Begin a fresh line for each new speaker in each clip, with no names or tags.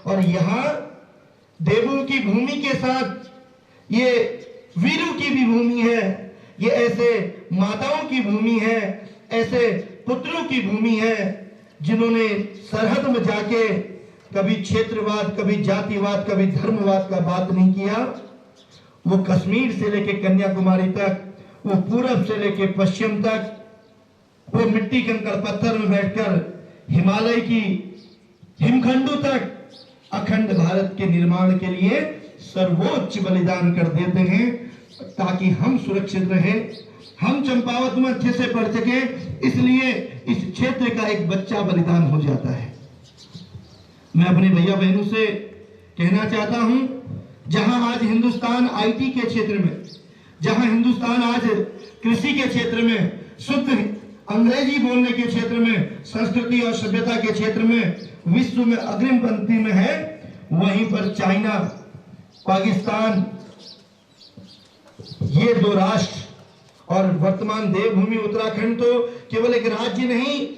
और यहाँ देवों की भूमि के साथ ये वीरों की भी भूमि है, ये ऐसे माताओं की भूमि है, ऐसे पुत्रों की भूमि है जिन्होंने सरहद में जाके कभी क्षेत्रवाद, कभी जातिवाद, कभी धर्मवाद का बात नहीं किया। वो कश्मीर से लेके कन्याकुमारी तक, वो पूरब से लेके पश्चिम तक, वो मिट्टी कंकड़ पत्थर में बैठकर हिमालय की हिमखंडों तक अखंड भारत के निर्माण के लिए सर्वोच्च बलिदान कर देते हैं ताकि हम सुरक्षित रहें, हम चंपावत में अच्छे से पढ़ सके। इसलिए इस क्षेत्र का एक बच्चा बलिदान हो जाता है। मैं अपने भैया बहनों से कहना चाहता हूं, जहां आज हिंदुस्तान आईटी के क्षेत्र में, जहां हिंदुस्तान आज कृषि के क्षेत्र में, शुद्ध अंग्रेजी बोलने के क्षेत्र में, संस्कृति और सभ्यता के क्षेत्र में विश्व में अग्रिम पंक्ति में है, वहीं पर चाइना, पाकिस्तान, ये दो राष्ट्र और वर्तमान देवभूमि उत्तराखंड तो केवल एक राज्य नहीं,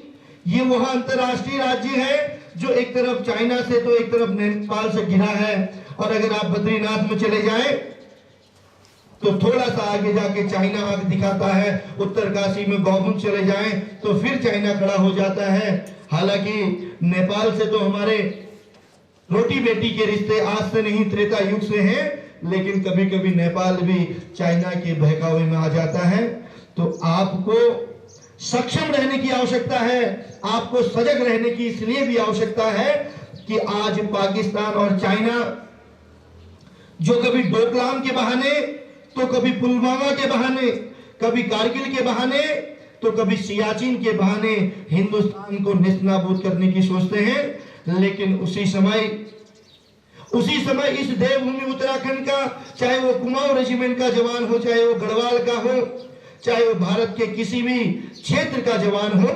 ये वह अंतरराष्ट्रीय राज्य है जो एक तरफ चाइना से तो एक तरफ नेपाल से घिरा है। और अगर आप बद्रीनाथ में चले जाएं तो थोड़ा सा आगे जाके चाइना आग दिखाता है, उत्तरकाशी में गौमुख चले जाएं तो फिर चाइना खड़ा हो जाता है। हालांकि नेपाल से तो हमारे रोटी बेटी के रिश्ते आज से नहीं त्रेता युग से हैं, लेकिन कभी कभी नेपाल भी चाइना के बहकावे में आ जाता है। तो आपको सक्षम रहने की आवश्यकता है, आपको सजग रहने की इसलिए भी आवश्यकता है कि आज पाकिस्तान और चाइना जो कभी डोकलाम के बहाने, तो कभी पुलवामा के बहाने, कभी कारगिल के बहाने, तो कभी सियाचिन के बहाने हिंदुस्तान को नेस्तनाबूद करने की सोचते हैं, लेकिन उसी समय इस देवभूमि उत्तराखंड का, चाहे वो कुमाऊं रेजिमेंट का जवान हो, चाहे वो गढ़वाल का हो, चाहे वो भारत के किसी भी क्षेत्र का जवान हो,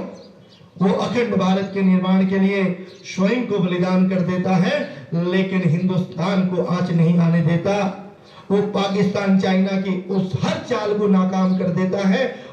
वो अखंड भारत के निर्माण के लिए स्वयं को बलिदान कर देता है, लेकिन हिंदुस्तान को आंच नहीं आने देता। वो पाकिस्तान चाइना की उस हर चाल को नाकाम कर देता है